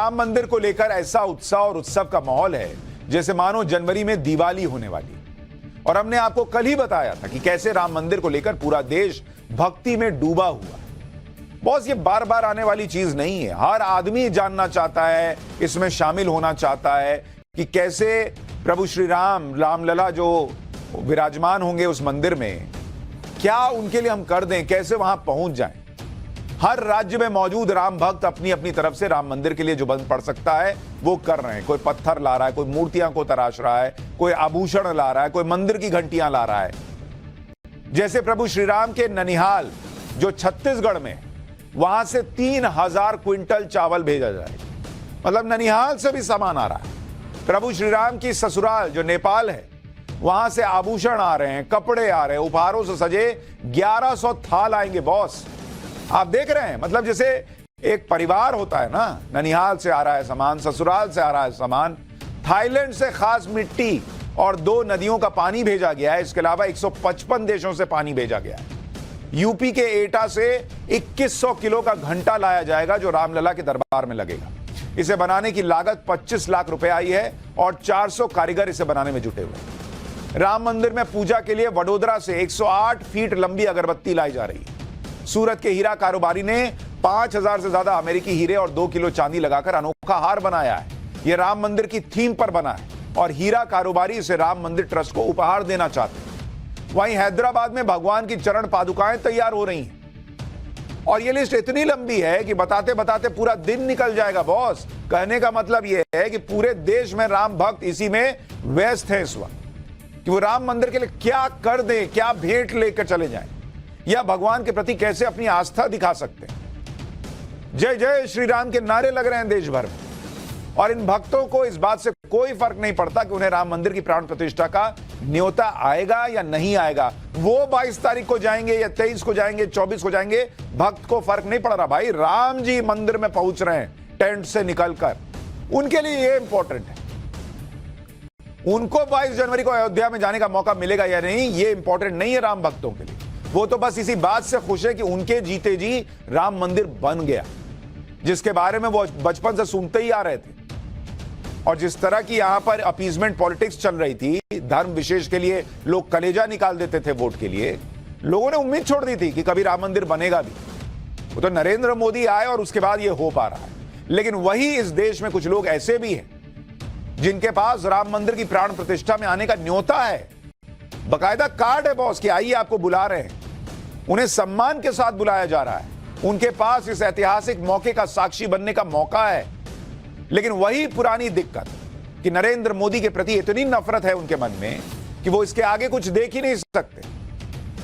राम मंदिर को लेकर ऐसा उत्साह और उत्सव का माहौल है जैसे मानो जनवरी में दिवाली होने वाली। और हमने आपको कल ही बताया था कि कैसे राम मंदिर को लेकर पूरा देश भक्ति में डूबा हुआ। बॉस, ये बार बार आने वाली चीज नहीं है। हर आदमी जानना चाहता है, इसमें शामिल होना चाहता है कि कैसे प्रभु श्री राम, रामलला जो विराजमान होंगे उस मंदिर में, क्या उनके लिए हम कर दें, कैसे वहां पहुंच जाएं। हर राज्य में मौजूद राम भक्त अपनी अपनी तरफ से राम मंदिर के लिए जो बन पड़ सकता है वो कर रहे हैं। कोई पत्थर ला रहा है, कोई मूर्तियां को तराश रहा है, कोई आभूषण ला रहा है, कोई मंदिर की घंटियां ला रहा है। जैसे प्रभु श्री राम के ननिहाल जो छत्तीसगढ़ में, वहां से 3000 क्विंटल चावल भेजा जाएगा। मतलब ननिहाल से भी सामान आ रहा है। प्रभु श्री राम की ससुराल जो नेपाल है, वहां से आभूषण आ रहे हैं, कपड़े आ रहे हैं, उपहारों से सजे 1100 थाल आएंगे बॉस। आप देख रहे हैं, मतलब जैसे एक परिवार होता है ना, ननिहाल से आ रहा है सामान, ससुराल से आ रहा है सामान, थाईलैंड से खास मिट्टी और 2 नदियों का पानी भेजा गया है। इसके अलावा 155 देशों से पानी भेजा गया है। यूपी के एटा से 2100 किलो का घंटा लाया जाएगा जो रामलला के दरबार में लगेगा। इसे बनाने की लागत 25 लाख रुपए आई है और 400 कारीगर इसे बनाने में जुटे हुए हैं। राम मंदिर में पूजा के लिए वडोदरा से 108 फीट लंबी अगरबत्ती लाई जा रही है। सूरत के हीरा कारोबारी ने 5000 से ज्यादा अमेरिकी हीरे और 2 किलो चांदी लगाकर अनोखा हार बनाया है। यह राम मंदिर की थीम पर बना है और हीरा कारोबारी इसे राम मंदिर ट्रस्ट को उपहार देना चाहते हैं। वहीं हैदराबाद में भगवान की चरण पादुकाएं तैयार हो रही हैं और यह लिस्ट इतनी लंबी है कि बताते बताते पूरा दिन निकल जाएगा बॉस। कहने का मतलब यह है कि पूरे देश में राम भक्त इसी में व्यस्त हैं इस वक्त कि वो राम मंदिर के लिए क्या कर दें, क्या भेंट लेकर चले जाएं, या भगवान के प्रति कैसे अपनी आस्था दिखा सकते हैं। जय जय श्री राम के नारे लग रहे हैं देश भर में और इन भक्तों को इस बात से कोई फर्क नहीं पड़ता कि उन्हें राम मंदिर की प्राण प्रतिष्ठा का न्योता आएगा या नहीं आएगा। वो 22 तारीख को जाएंगे या 23 को जाएंगे, 24 को जाएंगे, भक्त को फर्क नहीं पड़ रहा। भाई राम जी मंदिर में पहुंच रहे हैं टेंट से निकलकर, उनके लिए ये इंपॉर्टेंट है। उनको 22 जनवरी को अयोध्या में जाने का मौका मिलेगा या नहीं, ये इंपॉर्टेंट नहीं है राम भक्तों के लिए। वो तो बस इसी बात से खुश है कि उनके जीते जी राम मंदिर बन गया, जिसके बारे में वो बचपन से सुनते ही आ रहे थे। और जिस तरह की यहां पर अपीजमेंट पॉलिटिक्स चल रही थी, धर्म विशेष के लिए लोग कलेजा निकाल देते थे वोट के लिए, लोगों ने उम्मीद छोड़ दी थी कि कभी राम मंदिर बनेगा भी। वो तो नरेंद्र मोदी आए और उसके बाद ये हो पा रहा है। लेकिन वही इस देश में कुछ लोग ऐसे भी हैं जिनके पास राम मंदिर की प्राण प्रतिष्ठा में आने का न्योता है, बकायदा कार्ड है बॉस कि आइए आपको बुला रहे हैं। उन्हें सम्मान के साथ बुलाया जा रहा है। उनके पास इस ऐतिहासिक मौके का साक्षी बनने का मौका है। लेकिन वही पुरानी दिक्कत कि नरेंद्र मोदी के प्रति इतनी नफरत है उनके मन में कि वो इसके आगे कुछ देख ही नहीं सकते।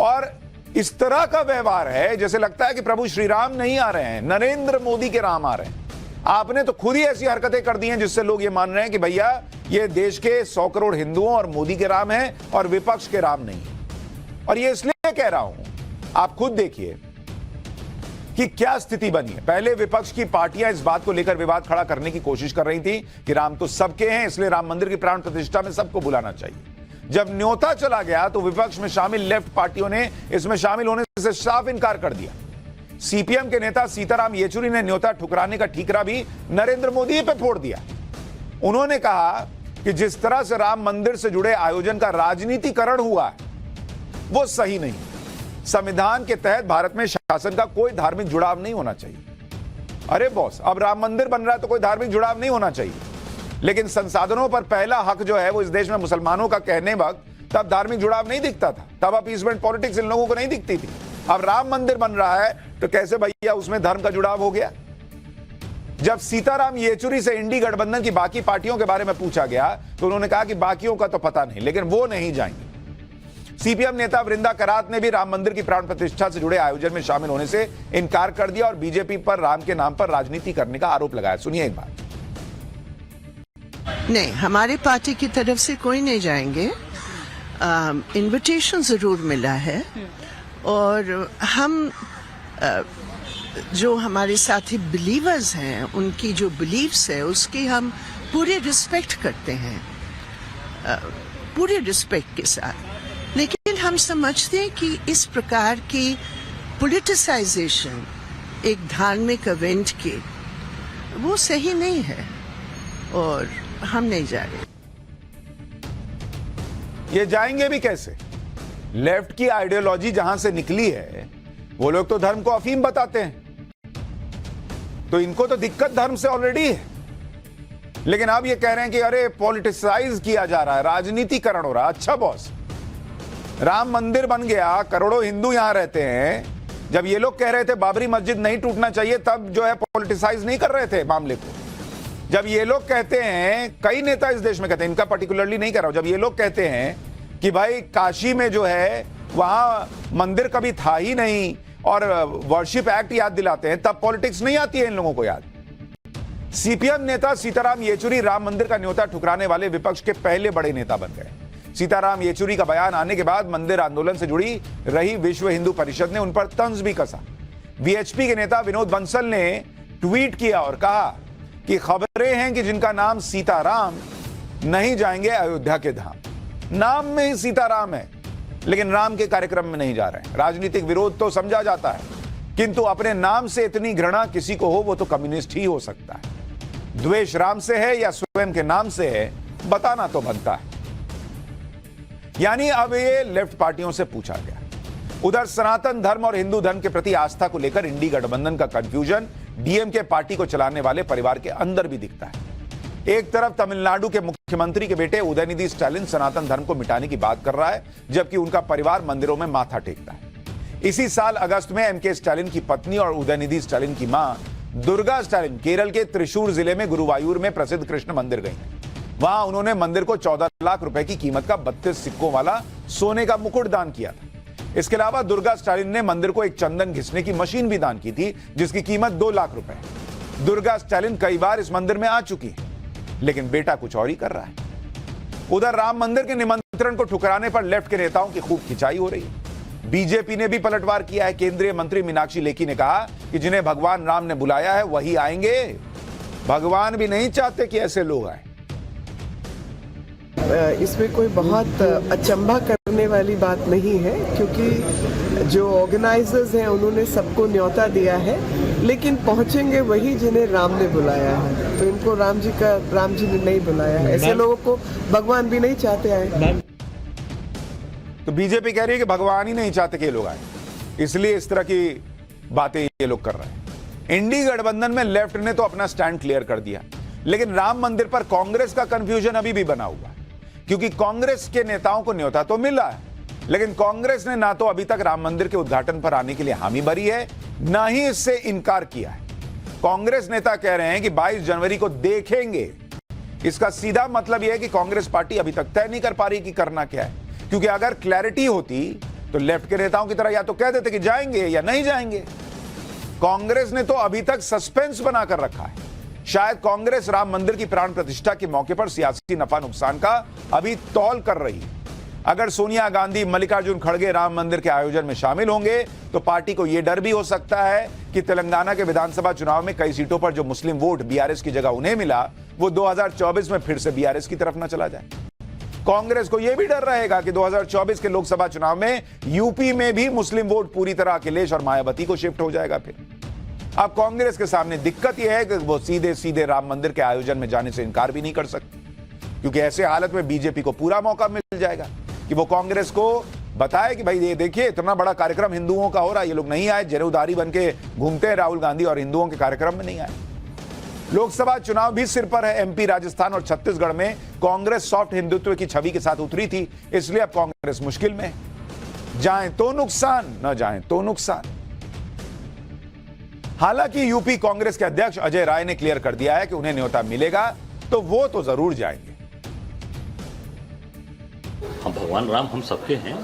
और इस तरह का व्यवहार है जैसे लगता है कि प्रभु श्री राम नहीं आ रहे हैं, नरेंद्र मोदी के राम आ रहे हैं। आपने तो खुद ही ऐसी हरकतें कर दी हैं जिससे लोग ये मान रहे हैं कि भैया ये देश के 100 करोड़ हिंदुओं और मोदी के राम हैं और विपक्ष के राम नहीं है। और ये इसलिए कह रहा हूं, आप खुद देखिए कि क्या स्थिति बनी है। पहले विपक्ष की पार्टियां इस बात को लेकर विवाद खड़ा करने की कोशिश कर रही थी कि राम तो सबके हैं, इसलिए राम मंदिर की प्राण प्रतिष्ठा में सबको बुलाना चाहिए। जब न्योता चला गया तो विपक्ष में शामिल लेफ्ट पार्टियों ने इसमें शामिल होने से साफ इनकार कर दिया। सीपीएम के नेता सीताराम येचुरी ने न्योता ठुकराने का ठीकरा भी नरेंद्र मोदी पे फोड़ दिया। उन्होंने कहा कि जिस तरह से राम मंदिर से जुड़े आयोजन का राजनीतिकरण हुआ है वो सही नहीं। संविधान के तहत भारत में शासन का कोई धार्मिक जुड़ाव नहीं होना चाहिए। अरे बॉस, अब राम मंदिर बन रहा है तो कोई धार्मिक जुड़ाव नहीं होना चाहिए। लेकिन संसाधनों पर पहला हक जो है वो इस देश में मुसलमानों का कहने वक्त तब धार्मिक जुड़ाव नहीं दिखता था, तब अपीसमेंट पॉलिटिक्स इन लोगों को नहीं दिखती थी। अब राम मंदिर बन रहा है तो कैसे भैया उसमें धर्म का जुड़ाव हो गया। जब सीताराम येचुरी से इंडी गठबंधन की बाकी पार्टियों के बारे में पूछा गया तो उन्होंने कहा कि बाकियों का तो पता नहीं, लेकिन वो नहीं जाएंगे। सीपीएम नेता वृंदा करात ने भी राम मंदिर की प्राण प्रतिष्ठा से जुड़े आयोजन में शामिल होने से इनकार कर दिया और बीजेपी पर राम के नाम पर राजनीति करने का आरोप लगाया। सुनिए एक बात। नहीं, हमारी पार्टी की तरफ से कोई नहीं जाएंगे। इनविटेशन जरूर मिला है और हम जो हमारे साथी बिलीवर्स हैं उनकी जो बिलीव्स है उसकी हम पूरे रिस्पेक्ट करते हैं, पूरे रिस्पेक्ट के साथ। लेकिन हम समझते हैं कि इस प्रकार की पॉलिटिसाइजेशन एक धार्मिक इवेंट के वो सही नहीं है और हम नहीं जा रहे। ये जाएंगे भी कैसे? लेफ्ट की आइडियोलॉजी जहां से निकली है, वो लोग तो धर्म को अफीम बताते हैं, तो इनको तो दिक्कत धर्म से ऑलरेडी है। लेकिन अब ये कह रहे हैं कि अरे पॉलिटिसाइज किया जा रहा है, राजनीतिकरण हो रहा है। अच्छा बॉस, राम मंदिर बन गया, करोड़ों हिंदू यहां रहते हैं। जब ये लोग कह रहे थे बाबरी मस्जिद नहीं टूटना चाहिए, तब जो है पॉलिटिसाइज नहीं कर रहे थे मामले को। जब ये लोग कहते हैं, कई नेता इस देश में कहते हैं, इनका पर्टिकुलरली नहीं कर रहा हूं, जब ये लोग कहते हैं कि भाई काशी में जो है वहां मंदिर कभी था ही नहीं और वर्शिप एक्ट याद दिलाते हैं, तब पॉलिटिक्स नहीं आती है इन लोगों को याद। सीपीएम नेता सीताराम येचुरी राम मंदिर का न्योता ठुकराने वाले विपक्ष के पहले बड़े नेता बन गए। सीताराम येचुरी का बयान आने के बाद मंदिर आंदोलन से जुड़ी रही विश्व हिंदू परिषद ने उन पर तंज भी कसा। वीएचपी के नेता विनोद बंसल ने ट्वीट किया और कहा कि खबरें हैं कि जिनका नाम सीताराम नहीं जाएंगे अयोध्या के धाम। नाम में ही सीताराम है, लेकिन राम के कार्यक्रम में नहीं जा रहे हैं। राजनीतिक विरोध तो समझा जाता है, किंतु अपने नाम से इतनी घृणा किसी को हो, वो तो कम्युनिस्ट ही हो सकता है। द्वेष राम से है या स्वयं के नाम से है, बताना तो बनता है। यानी अब ये लेफ्ट पार्टियों से पूछा गया। उधर सनातन धर्म और हिंदू धर्म के प्रति आस्था को लेकर इंडी गठबंधन का कंफ्यूजन डीएमके पार्टी को चलाने वाले परिवार के अंदर भी दिखता है। एक तरफ तमिलनाडु के मुख्यमंत्री के बेटे उदयनिधि स्टालिन सनातन धर्म को मिटाने की बात कर रहा है, जबकि उनका परिवार मंदिरों में माथा टेकता है। इसी साल अगस्त में एमके स्टालिन की पत्नी और उदयनिधि स्टालिन की मां दुर्गा स्टालिन केरल के त्रिशूर जिले में गुरुवायूर में प्रसिद्ध कृष्ण मंदिर गई। वहां उन्होंने मंदिर को 14 लाख रुपए की कीमत का 32 सिक्कों वाला सोने का मुकुट दान किया था। इसके अलावा दुर्गा स्टालिन ने मंदिर को एक चंदन घिसने की मशीन भी दान की थी, जिसकी कीमत 2 लाख रुपए। दुर्गा स्टालिन कई बार इस मंदिर में आ चुकी है, लेकिन बेटा कुछ और ही कर रहा है। उधर राम मंदिर के निमंत्रण को ठुकराने पर लेफ्ट के नेताओं की खूब खिंचाई हो रही है। बीजेपी ने भी पलटवार किया है। केंद्रीय मंत्री मीनाक्षी लेखी ने कहा कि जिन्हें भगवान राम ने बुलाया है वही आएंगे। भगवान भी नहीं चाहते कि ऐसे लोग आए। इसमें कोई बहुत अचंभा करने वाली बात नहीं है, क्योंकि जो ऑर्गेनाइजर्स हैं उन्होंने सबको न्योता दिया है, लेकिन पहुंचेंगे वही जिन्हें राम ने बुलाया है। तो इनको राम जी ने नहीं बुलाया है। ऐसे लोगों को भगवान भी नहीं चाहते आए। तो बीजेपी कह रही है कि भगवान ही नहीं चाहते कि ये लोग आए, इसलिए इस तरह की बातें ये लोग कर रहे हैं। इंडी गठबंधन में लेफ्ट ने तो अपना स्टैंड क्लियर कर दिया, लेकिन राम मंदिर पर कांग्रेस का कंफ्यूजन अभी भी बना हुआ है। क्योंकि कांग्रेस के नेताओं को न्योता तो मिला है, लेकिन कांग्रेस ने ना तो अभी तक राम मंदिर के उद्घाटन पर आने के लिए हामी भरी है, ना ही इससे इनकार किया है। कांग्रेस नेता कह रहे हैं कि 22 जनवरी को देखेंगे। इसका सीधा मतलब यह है कि कांग्रेस पार्टी अभी तक तय नहीं कर पा रही कि करना क्या है, क्योंकि अगर क्लैरिटी होती तो लेफ्ट के नेताओं की तरह या तो कह देते कि जाएंगे या नहीं जाएंगे। कांग्रेस ने तो अभी तक सस्पेंस बनाकर रखा है। शायद कांग्रेस राम मंदिर की प्राण प्रतिष्ठा के मौके पर सियासी नफा नुकसान का अभी तौल कर रही है। अगर सोनिया गांधी, मल्लिकार्जुन खड़गे राम मंदिर के आयोजन में शामिल होंगे तो पार्टी को यह डर भी हो सकता है कि तेलंगाना के विधानसभा चुनाव में कई सीटों पर जो मुस्लिम वोट बीआरएस की जगह उन्हें मिला, वो 2024 में फिर से बीआरएस की तरफ न चला जाए। कांग्रेस को यह भी डर रहेगा कि 2024 के लोकसभा चुनाव में यूपी में भी मुस्लिम वोट पूरी तरह अखिलेश और मायावती को शिफ्ट हो जाएगा। फिर अब कांग्रेस के सामने दिक्कत यह है कि वो सीधे सीधे राम मंदिर के आयोजन में जाने से इनकार भी नहीं कर सकते, क्योंकि ऐसे हालत में बीजेपी को पूरा मौका मिल जाएगा कि वो कांग्रेस को बताए कि भाई ये देखिए इतना बड़ा कार्यक्रम हिंदुओं का हो रहा है, ये लोग नहीं आए, जनेऊधारी बन के घूमते हैं राहुल गांधी और हिंदुओं के कार्यक्रम में नहीं आए। लोकसभा चुनाव भी सिर पर है। एमपी, राजस्थान और छत्तीसगढ़ में कांग्रेस सॉफ्ट हिंदुत्व की छवि के साथ उतरी थी, इसलिए अब कांग्रेस मुश्किल में है। जाएं तो नुकसान, न जाएं तो नुकसान। हालांकि यूपी कांग्रेस के अध्यक्ष अजय राय ने क्लियर कर दिया है कि उन्हें न्योता मिलेगा तो वो तो जरूर जाएंगे। हम भगवान राम हम सबके हैं,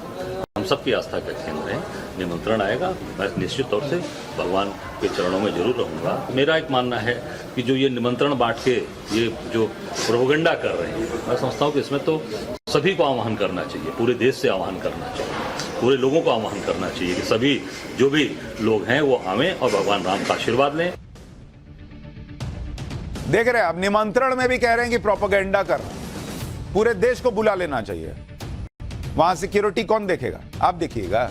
हम सबकी आस्था का केंद्र है। निमंत्रण आएगा, मैं निश्चित तौर से भगवान के चरणों में जरूर रहूंगा। मेरा एक मानना है कि जो ये निमंत्रण बांट के ये जो प्रोपेगेंडा कर रहे हैं, मैं समझता हूँ कि इसमें तो सभी को आह्वान करना चाहिए, पूरे देश से आह्वान करना चाहिए, पूरे लोगों को आह्वान करना चाहिए कि सभी जो भी लोग हैं वो आवें और भगवान राम का आशीर्वाद लें। देख रहे हैं, अब निमंत्रण में भी कह रहे हैं कि प्रोपेगेंडा कर रहे हैं, पूरे देश को बुला लेना चाहिए। वहां सिक्योरिटी कौन देखेगा? आप देखिएगा,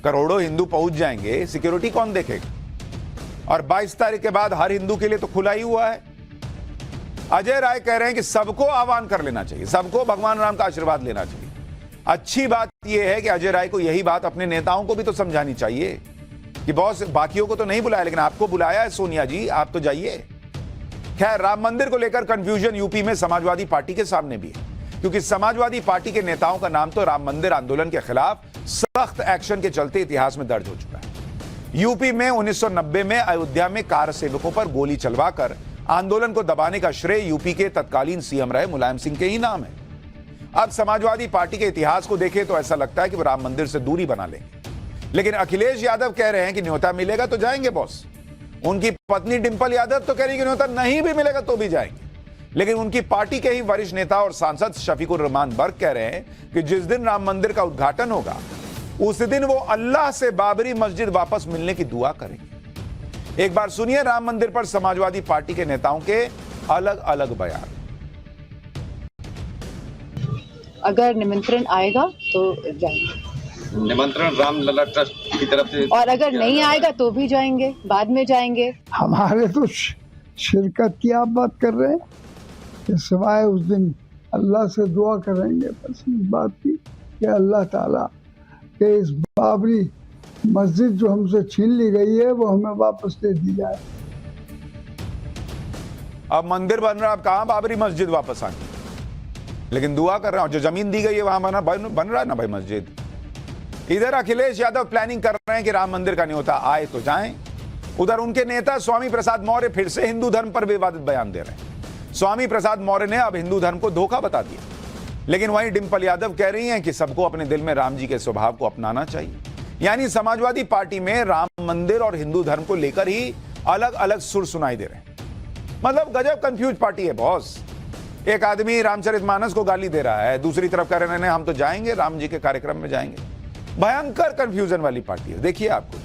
करोड़ों हिंदू पहुंच जाएंगे, सिक्योरिटी कौन देखेगा? और 22 तारीख के बाद हर हिंदू के लिए तो खुला ही हुआ है। अजय राय कह रहे हैं कि सबको आह्वान कर लेना चाहिए, सबको भगवान राम का आशीर्वाद लेना चाहिए। अच्छी बात यह है कि अजय राय को यही बात अपने नेताओं को भी तो समझानी चाहिए कि बॉस बाकियों को तो नहीं बुलाया लेकिन आपको बुलाया है सोनिया जी, आप तो जाइए। खैर, राम मंदिर को लेकर कंफ्यूजन यूपी में समाजवादी पार्टी के सामने भी है, क्योंकि समाजवादी पार्टी के नेताओं का नाम तो राम मंदिर आंदोलन के खिलाफ सख्त एक्शन के चलते इतिहास में दर्ज हो चुका है। यूपी में 1990 में अयोध्या में कार सेवकों पर गोली चलवाकर आंदोलन को दबाने का श्रेय यूपी के तत्कालीन सीएम रहे मुलायम सिंह के ही नाम है। अब समाजवादी पार्टी के इतिहास को देखें तो ऐसा लगता है कि वो राम मंदिर से दूरी बना लेंगे, लेकिन अखिलेश यादव कह रहे हैं कि न्योता मिलेगा तो जाएंगे बॉस। उनकी पत्नी डिंपल यादव तो कह रही कि न्योता नहीं भी मिलेगा तो भी जाएंगे, लेकिन उनकी पार्टी के ही वरिष्ठ नेता और सांसद शफीकुर रहमान बर्क कह रहे हैं कि जिस दिन राम मंदिर का उद्घाटन होगा उस दिन वो अल्लाह से बाबरी मस्जिद वापस मिलने की दुआ करेंगे। एक बार सुनिए राम मंदिर पर समाजवादी पार्टी के नेताओं के अलग अलग बयान। अगर निमंत्रण आएगा तो जाएंगे, निमंत्रण रामलला ट्रस्ट की तरफ से, और अगर नहीं आएगा तो भी जाएंगे, बाद में जाएंगे। हमारे तो शिरकत की आप बात कर रहे हैं कि सिवाय उस दिन अल्लाह से दुआ करेंगे बस इस बात की कि अल्लाह ताला के इस बाबरी मस्जिद जो हमसे छीन ली गई है वो हमें वापस दे दी जाए। अब मंदिर बन रहा है, अब कहां बाबरी मस्जिद वापस आनी, लेकिन दुआ कर रहा हूं जो जमीन दी गई है वहां बन रहा है ना भाई मस्जिद। इधर अखिलेश यादव प्लानिंग कर रहे हैं कि राम मंदिर का न्योता आए तो जाएं, उधर उनके नेता स्वामी प्रसाद मौर्य फिर से हिंदू धर्म पर विवादित बयान दे रहे हैं। स्वामी प्रसाद मौर्य ने अब हिंदू धर्म को धोखा बता दिया, लेकिन वहीं डिंपल यादव कह रही हैं कि सबको अपने दिल में राम जी के स्वभाव को अपनाना चाहिए। यानी समाजवादी पार्टी में राम मंदिर और हिंदू धर्म को लेकर ही अलग अलग सुर सुनाई दे रहे हैं। मतलब गजब कंफ्यूज पार्टी है बॉस। एक आदमी रामचरितमानस को गाली दे रहा है, दूसरी तरफ कह रहे हैं हम तो जाएंगे राम जी के कार्यक्रम में जाएंगे। भयंकर कंफ्यूजन वाली पार्टी है। देखिए आपको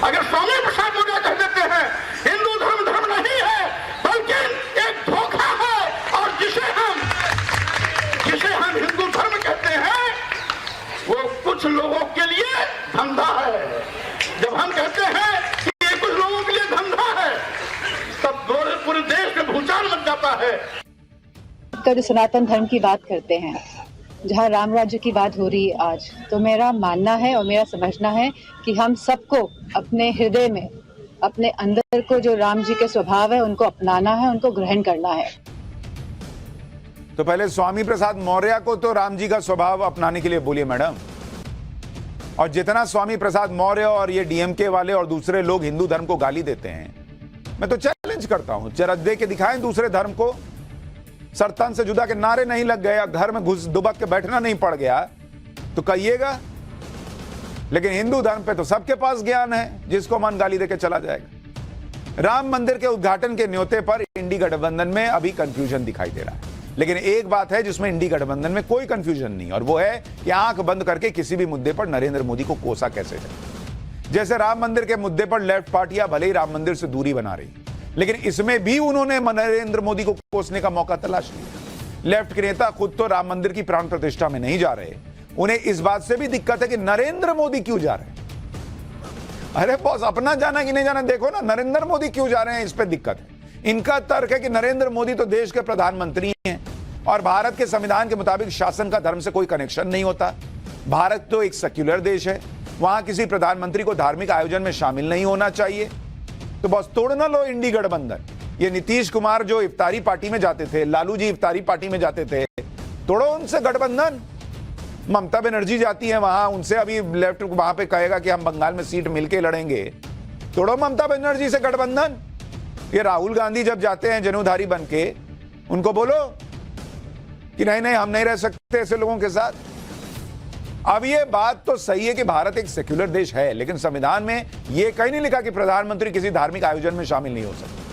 अगर स्वामी प्रसाद मौर्य कह देते हैं हिंदू धर्म धर्म नहीं है बल्कि एक धोखा है, और जिसे हम हिंदू धर्म कहते हैं वो कुछ लोगों के लिए धंधा है। जब हम कहते हैं कि ये कुछ लोगों के लिए धंधा है तब पूरे देश में भूचाल मच जाता है। का जो सनातन धर्म की बात करते हैं, जहाँ राम राज्य की बात हो रही है आज, तो मेरा मानना है और मेरा समझना है कि हम सबको अपने हृदय में, अपने अंदर को जो राम जी के स्वभाव है उनको अपनाना है, उनको ग्रहण करना है। तो पहले स्वामी प्रसाद मौर्य को तो राम जी का स्वभाव अपनाने के लिए बोलिए मैडम। और जितना स्वामी प्रसाद मौर्य और ये डीएमके वाले और दूसरे लोग हिंदू धर्म को गाली देते हैं, मैं तो चैलेंज करता हूं, जरा दे के दिखाएं दूसरे धर्म को। सर तन से जुदा के नारे नहीं लग गए, घर में घुस दुबक के बैठना नहीं पड़ गया तो कहिएगा। लेकिन हिंदू धर्म पे तो सबके पास ज्ञान है, जिसको मन गाली देके चला जाएगा। राम मंदिर के उद्घाटन के न्योते पर इंडी गठबंधन में अभी कंफ्यूजन दिखाई दे रहा है, लेकिन एक बात है जिसमें इंडी गठबंधन में कोई कंफ्यूजन नहीं, और वो है कि आंख बंद करके किसी भी मुद्दे पर नरेंद्र मोदी को कोसा कैसे जाए। जैसे राम मंदिर के मुद्दे पर लेफ्ट पार्टियां भले ही राम मंदिर से दूरी बना रही, लेकिन इसमें भी उन्होंने नरेंद्र मोदी को कोसने का मौका तलाश लिया। लेफ्ट के नेता खुद तो राम मंदिर की प्राण प्रतिष्ठा में नहीं जा रहे, उन्हें इस बात से भी दिक्कत है कि नरेंद्र मोदी क्यों जा रहे हैं। अरे बॉस, अपना जाना कि नहीं जाना देखो ना, नरेंद्र मोदी क्यों जा रहे हैं इस पे दिक्कत है। इनका तर्क है कि नरेंद्र मोदी तो देश के प्रधानमंत्री हैं और भारत के संविधान के मुताबिक शासन का धर्म से कोई कनेक्शन नहीं होता। भारत तो एक सेक्युलर देश है, वहां किसी प्रधानमंत्री को धार्मिक आयोजन में शामिल नहीं होना चाहिए। तो बस तोड़ ना लो इंडी गठबंधन। ये नीतीश कुमार जो इफ्तारी पार्टी में जाते थे, लालू जी इफ्तारी पार्टी में जाते थे, तोड़ो उनसे गठबंधन। ममता बनर्जी जाती है वहां, उनसे अभी लेफ्ट वहां पे कहेगा कि हम बंगाल में सीट मिलके लड़ेंगे, तोड़ो ममता बनर्जी से गठबंधन। ये राहुल गांधी जब जाते हैं जनेऊधारी बन के, उनको बोलो कि नहीं नहीं हम नहीं रह सकते ऐसे लोगों के साथ। अब ये बात तो सही है कि भारत एक सेक्युलर देश है, लेकिन संविधान में यह कहीं नहीं लिखा कि प्रधानमंत्री किसी धार्मिक आयोजन में शामिल नहीं हो सकते।